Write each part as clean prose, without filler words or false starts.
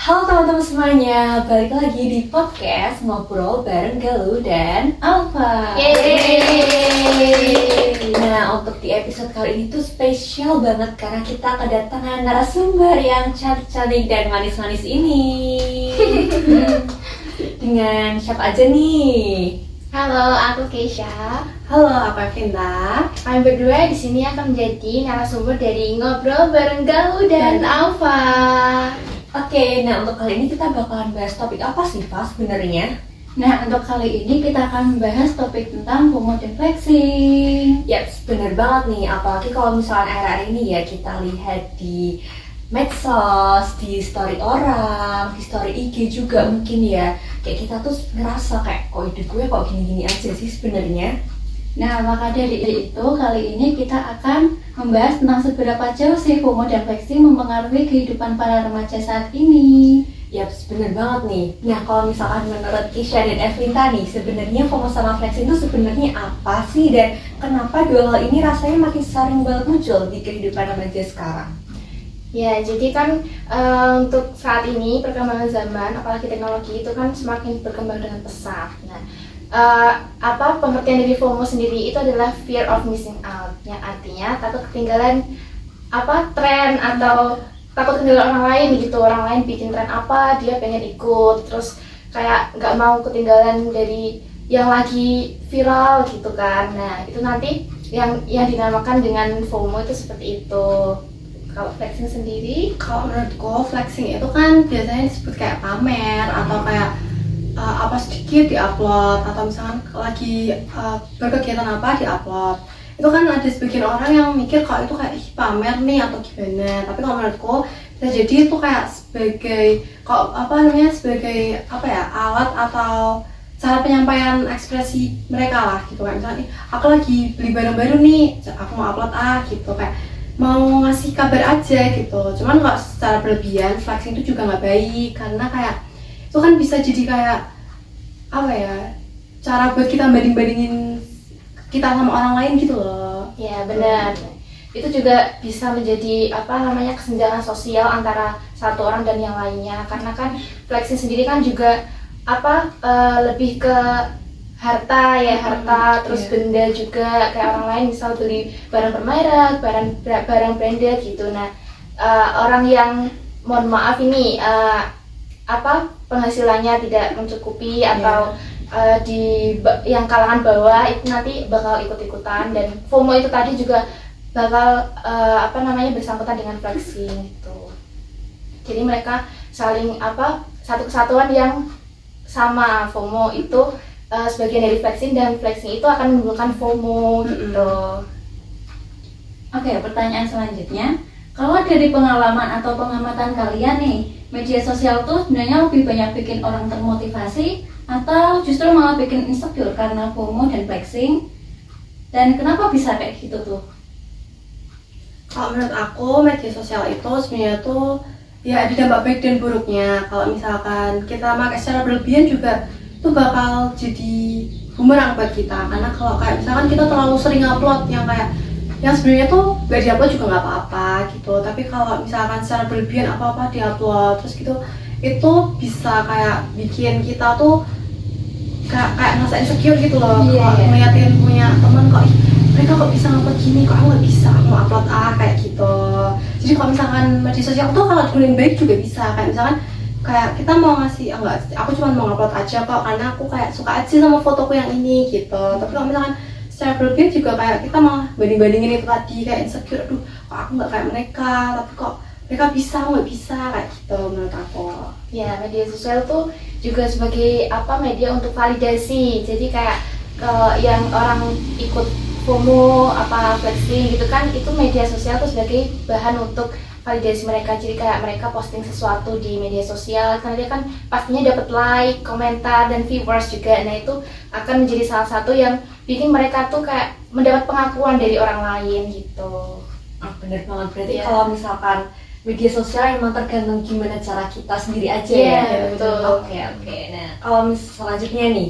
Halo teman-teman semuanya, balik lagi di podcast Ngobrol bareng Galuh dan Alfa. Yeay. Nah, untuk di episode kali ini tuh spesial banget karena kita kedatangan narasumber yang cantik-cantik dan manis-manis ini. Dengan siapa aja nih? Halo, aku Keisha. Halo, aku Evinda. Kami berdua di sini akan menjadi narasumber dari Ngobrol bareng Galuh dan Alfa. Oke, nah untuk kali ini kita bakalan bahas topik apa sih Pak sebenarnya? Nah, untuk kali ini kita akan membahas topik tentang FOMO dan flexing. Yaps, bener banget nih, apalagi kalau misalnya akhir-akhir ini ya kita lihat di medsos, di story orang, di story IG juga mungkin ya. Kayak kita tuh ngerasa kayak, kok hidup gue kok gini-gini aja sih sebenarnya. Nah, maka dari itu kali ini kita akan membahas tentang seberapa jauh sih FOMO dan flexing mempengaruhi kehidupan para remaja saat ini. Yaps, bener banget nih. Nah, kalau misalkan menurut Kisha dan Evinta nih, sebenarnya FOMO sama flexing itu sebenarnya apa sih? Dan kenapa dua hal ini rasanya makin sering banget muncul di kehidupan remaja sekarang? Ya, jadi kan untuk saat ini perkembangan zaman, apalagi teknologi itu kan semakin berkembang dengan pesat. Nah, pengertian dari FOMO sendiri itu adalah fear of missing out, yang artinya takut ketinggalan tren atau takut ketinggalan orang lain gitu. Orang lain bikin tren apa, dia pengen ikut, terus kayak nggak mau ketinggalan dari yang lagi viral gitu kan. Nah, itu nanti yang dinamakan dengan FOMO itu seperti itu. Kalau flexing sendiri, Kalau menurutku flexing itu kan biasanya disebut kayak pamer atau kayak apa sedikit diupload, atau misalkan lagi berkegiatan apa diupload. Itu kan ada sebagian orang yang mikir kalau itu kayak pamer nih atau gimana. Tapi kalau menurutku bisa jadi itu kayak sebagai sebagai alat atau cara penyampaian ekspresi mereka lah gitu. Kayak misalnya aku lagi beli barang baru nih, aku mau upload gitu, kayak mau ngasih kabar aja gitu. Cuman kalau secara berlebihan flexing itu juga nggak baik, karena kayak itu kan bisa jadi kayak cara buat kita banding-bandingin kita sama orang lain gitu loh. ya benar. Itu juga bisa menjadi kesenjangan sosial antara satu orang dan yang lainnya. Karena kan flexing sendiri kan juga lebih ke harta, terus benda juga, kayak orang lain misal beli barang bermerek, barang branded gitu. Nah, orang yang mohon maaf ini penghasilannya tidak mencukupi atau yang kalangan bawah itu nanti bakal ikut-ikutan, dan FOMO itu tadi juga bakal bersangkutan dengan flexing gitu. Jadi mereka saling satu kesatuan yang sama. FOMO itu sebagian dari flexing, dan flexing itu akan menimbulkan FOMO gitu. Oke, pertanyaan selanjutnya, kalau dari pengalaman atau pengamatan kalian nih, media sosial tuh sebenarnya lebih banyak bikin orang termotivasi atau justru malah bikin insecure karena FOMO dan flexing? Dan kenapa bisa kayak gitu tuh? Kalau menurut aku media sosial itu sebenarnya tuh ya ada dampak baik dan buruknya. Kalau misalkan kita pakai secara berlebihan juga itu bakal jadi bumerang buat kita. Karena kalau kayak misalkan kita terlalu sering upload yang sebenarnya tuh gak diupload juga nggak apa-apa gitu. Tapi kalau misalkan secara berlebihan apa-apa diupload terus gitu, itu bisa kayak bikin kita tuh kayak ngerasa insecure gitu loh. Kalau ngeliatin punya teman kok mereka kok bisa ngupload gini, kok aku nggak bisa, aku mau upload kayak gitu. Jadi kalau misalkan media sosial tuh kalau digunain baik juga bisa. Kayak misalkan kayak kita mau ngasih aku cuma mau upload aja kok karena aku kayak suka aja sama fotoku yang ini gitu. Tapi kalau misalkan secara berlebihan juga kayak kita malah banding-bandingin itu tadi, kayak insecure, aduh kok aku nggak kayak mereka, tapi kok mereka bisa, aku nggak bisa, kayak gitu menurut aku. Ya, media sosial tuh juga sebagai media untuk validasi. Jadi kayak yang orang ikut FOMO flexing gitu kan, itu media sosial tuh sebagai bahan untuk validasi mereka. Jadi kayak mereka posting sesuatu di media sosial, karena dia kan pastinya dapat like, komentar, dan viewers juga. Nah, itu akan menjadi salah satu yang bikin mereka tuh kayak mendapat pengakuan dari orang lain gitu. Bener banget, berarti kalau misalkan media sosial emang tergantung gimana cara kita sendiri aja ya. Betul. Oke. Nah, kalau selanjutnya nih,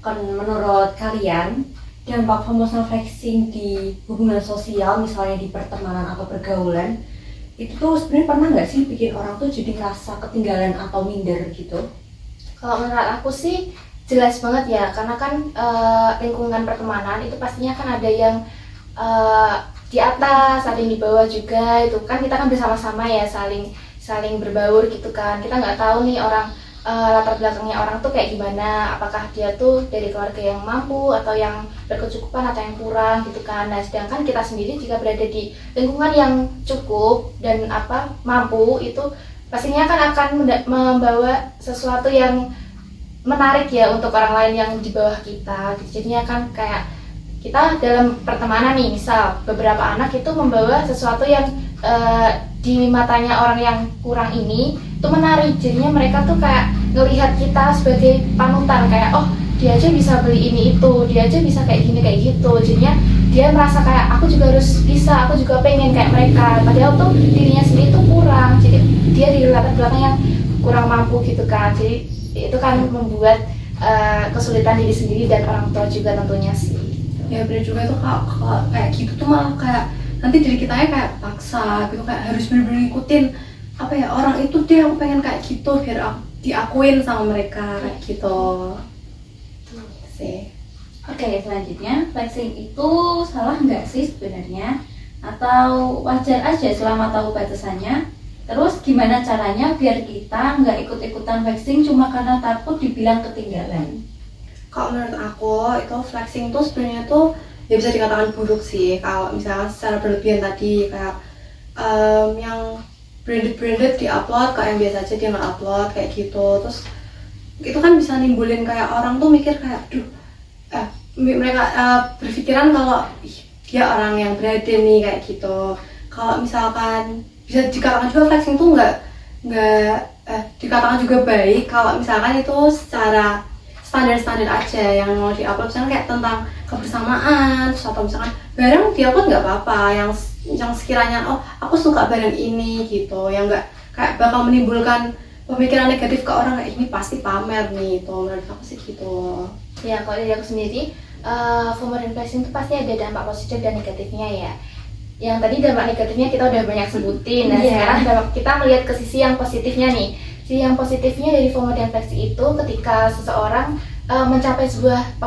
menurut kalian dampak FOMO sama flexing di hubungan sosial, misalnya di pertemanan atau pergaulan, itu tuh sebenarnya pernah nggak sih bikin orang tuh jadi ngerasa ketinggalan atau minder gitu? Kalau menurut aku sih jelas banget ya, karena kan lingkungan pertemanan itu pastinya kan ada yang di atas, ada yang di bawah juga. Itu kan kita kan bersama-sama ya, saling berbaur gitu kan. Kita nggak tahu nih orang latar belakangnya orang tuh kayak gimana, apakah dia tuh dari keluarga yang mampu atau yang berkecukupan atau yang kurang gitu kan. Nah, sedangkan kita sendiri jika berada di lingkungan yang cukup dan mampu, itu pastinya kan akan membawa sesuatu yang menarik ya untuk orang lain yang di bawah kita. Jadinya kan kayak kita dalam pertemanan nih, misal beberapa anak itu membawa sesuatu yang di matanya orang yang kurang ini itu menarik. Jadinya mereka tuh kayak ngelihat kita sebagai panutan, kayak oh dia aja bisa beli ini itu, dia aja bisa kayak gini kayak gitu. Jadinya dia merasa kayak aku juga harus bisa, aku juga pengen kayak mereka, padahal tuh dirinya sendiri tuh kurang. Jadi dia di latar belakang yang kurang mampu gitu kan. Jadi itu kan membuat kesulitan diri sendiri dan orang tua juga tentunya sih. Ya bener juga itu kalau kayak gitu tuh malah kayak nanti diri kita kayak paksa gitu, kayak harus bener-bener ngikutin apa ya orang itu deh, aku pengen kayak gitu biar aku diakuin sama mereka kayak gitu sih. Oke, selanjutnya flexing itu salah nggak sih sebenarnya? Atau wajar aja selama tahu batasannya? Terus gimana caranya biar kita nggak ikut-ikutan flexing cuma karena takut dibilang ketinggalan? Kalau menurut aku itu flexing tuh sebenarnya tuh ya bisa dikatakan buruk sih kalau misalnya secara berlebihan tadi, kayak yang branded di-upload ke yang biasa aja dia nggak upload kayak gitu. Terus itu kan bisa nimbulin kayak orang tuh mikir kayak aduh mereka berpikiran kalau dia orang yang berada nih kayak gitu. Kalau misalkan bisa dikatakan juga flexing tuh nggak dikatakan juga baik kalau misalkan itu secara standar aja yang mau diupload, misalnya kayak tentang kebersamaan, terus atau misalkan barang diupload nggak apa-apa, yang sekiranya oh aku suka barang ini gitu, yang nggak kayak bakal menimbulkan pemikiran negatif ke orang kayak ini pasti pamer nih, itu menurut aku sih gitu. Ya kalau dari aku sendiri, FOMO dan flexing itu pasti ada dampak positif dan negatifnya ya. Yang tadi dampak negatifnya kita udah banyak sebutin. Nah sekarang kita melihat ke sisi yang positifnya nih. Sisi yang positifnya dari FOMO dan flexing itu ketika seseorang mencapai sebuah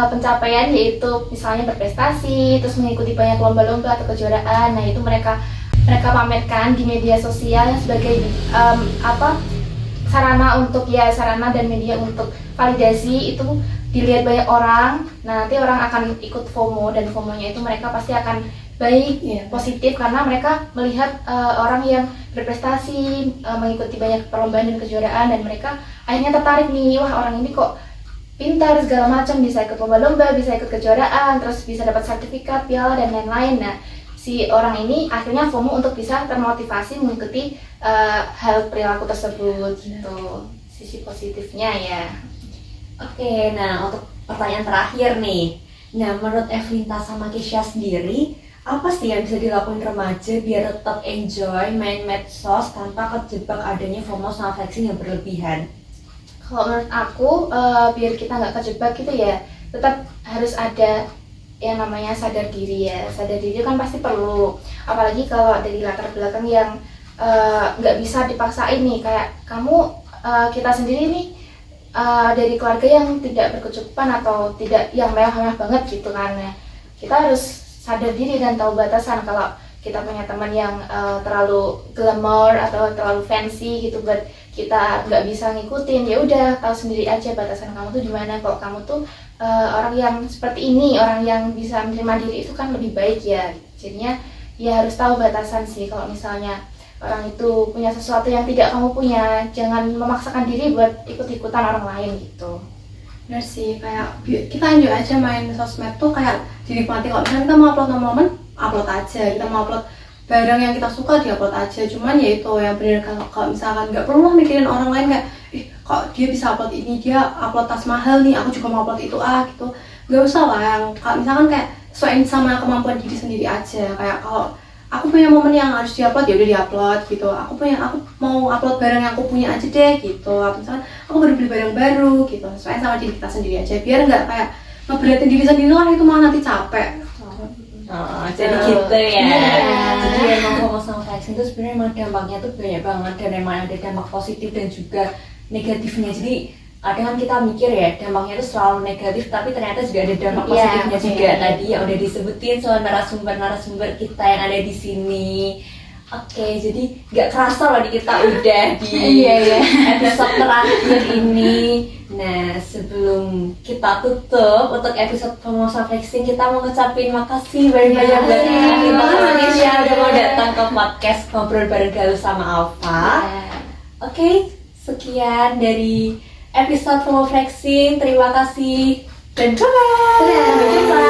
pencapaian, yaitu misalnya berprestasi, terus mengikuti banyak lomba-lomba atau kejuaraan. Nah itu mereka pamerkan di media sosial sebagai sarana dan media untuk validasi, itu dilihat banyak orang. Nah nanti orang akan ikut FOMO, dan FOMO-nya itu mereka pasti akan baik, positif, karena mereka melihat orang yang berprestasi, mengikuti banyak perlombaan dan kejuaraan, dan mereka akhirnya tertarik nih, wah orang ini kok pintar segala macam, bisa ikut lomba-lomba, bisa ikut kejuaraan, terus bisa dapat sertifikat, piala dan lain-lain. Nah si orang ini akhirnya FOMO untuk bisa termotivasi mengikuti hal perilaku tersebut gitu. Sisi positifnya ya. Oke, nah untuk pertanyaan terakhir nih, nah menurut Evelita sama Kisha sendiri, apa sih yang bisa dilakukan remaja biar tetap enjoy main medsos tanpa kejebak adanya FOMO sama flexing yang berlebihan? Kalau menurut aku, biar kita nggak kejebak gitu ya, tetap harus ada yang namanya sadar diri ya. Sadar diri kan pasti perlu, apalagi kalau dari latar belakang yang nggak bisa dipaksain nih, kayak kamu kita sendiri nih dari keluarga yang tidak berkecukupan atau tidak yang mewah-mewah banget gitu kan. Nah, kita harus sadar diri dan tahu batasan. Kalau kita punya teman yang terlalu glamour atau terlalu fancy gitu buat kita nggak bisa ngikutin, ya udah tahu sendiri aja batasan kamu tuh di mana. Kalau kamu tuh orang yang seperti ini, orang yang bisa menerima diri, itu kan lebih baik ya. Jadinya ya harus tahu batasan sih. Kalau misalnya orang itu punya sesuatu yang tidak kamu punya, jangan memaksakan diri buat ikut-ikutan orang lain gitu. Bener sih, kayak kita enjoy aja main sosmed tuh kayak dinikmati. Kalau misalnya kita mau upload momen, upload aja. Kita mau upload barang yang kita suka, di-upload aja. Cuman ya itu yang bener, kalau misalkan nggak perlu lah mikirin orang lain kayak kok dia bisa upload ini, dia upload tas mahal nih, aku juga mau upload itu gitu. Nggak usah lah, yang kalau misalkan kayak sesuai sama kemampuan diri sendiri aja. Kayak kalau aku punya momen yang harus diupload, ya udah diupload gitu. Aku mau upload barang yang aku punya aja deh gitu. Atau misalkan aku baru beli barang baru gitu, sesuai sama diri kita sendiri aja, biar nggak kayak ngeberatin diri sendiri lah, itu malah nanti capek. Oh, jadi gitu ya. Jadi emang FOMO sama flexing itu sebenarnya emang dampaknya tuh banyak banget, dan emang ada dampak positif dan juga negatifnya. Jadi kadang kan kita mikir ya dampaknya itu selalu negatif, tapi ternyata juga ada dampak Iya, positifnya juga. iya. Tadi yang udah disebutin soal narasumber kita yang ada di sini. Oke, jadi nggak kerasa loh kita udah di episode terakhir ini. Nah, sebelum kita tutup untuk episode FOMO sama flexing, kita mau ngucapin makasih banyak-banyak buat kita Indonesia udah mau datang ke podcast Ngobrol Bareng Galuh sama Alfa. Oke, sekian dari episode FOMO flexing. Terima kasih dan bye-bye. Sampai jumpa.